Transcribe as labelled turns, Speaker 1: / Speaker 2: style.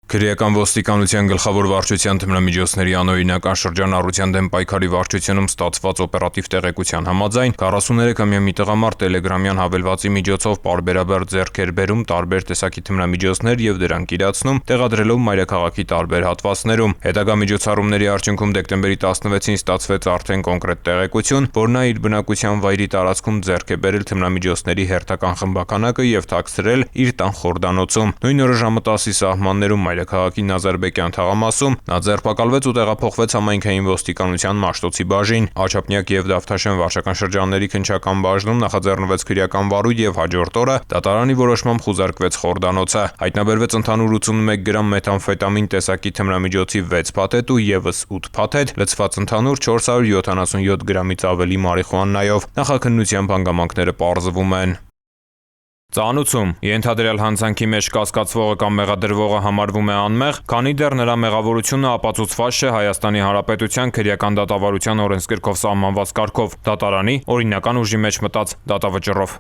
Speaker 1: Քրեական ոստիկանության գլխավոր վարչության թմրամիջոցների անօրինական շրջանառության դեմ պայքարի վարչությունում ստացված օպերատիվ տեղեկության համաձայն 43-ամյա մի տղամարդ տելեգրամյան հավելվածի միջոցով պարբերաբար ձեռք էր բերում տարբեր տեսակի թմրամիջոցներ եւ դրանք իրացնում, տեղադրելով մայրաքաղաքի տարբեր հատվածներում։ Հետագա միջոցառումների արդյունքում դեկտեմբերի 16-ին ստացվեց արդեն կոնկրետ տեղեկություն, որ նա իր բնակության վայրի տարածքում ձեռք է բերել թմրամիջոցների հերթական խմբականակը եւ թաքցրել իր տան խորդանոցում։ Նույն օրը ժամը 10-ի սահմաններում Մայրաքաղաքի Նազարբեկյան թաղամասում նա ձերբակալվեց ու տեղափոխվեց համայնքային ոստիկանության Մաշտոցի բաժին։ Աչափնյակ եւ Դավթաշեն վարչական շրջանների քննչական բաժնում նախաձեռնվեց քրեական վարույթ եւ հաջորդ օրը դատարանի որոշմամբ խուզարկվեց խորդանոցը։ Հայտնաբերվեց ընդհանուր 81 գրամ մեթամֆետամին տեսակի թմրամիջոցի 6 փաթեթ ու եւս 8 փաթեթ, լցված ընդհանուր 477 գրամից ավելի մարիխուանայով։ Նախաքննությամբ հանգամանքները պարզվում են։ Ծանուցում ենթադրյալ հանցանքի մեջ կասկածվողը կամ մեղադրվողը համարվում է անմեղ, քանի դեռ նրա մեղավորությունը ապացուցված չէ Հայաստանի Հանրապետության քրեական դատավարության օրենսգրքով սահմանված կարգով, դատարանի օրինական ուժի մեջ մտած դատավճռով։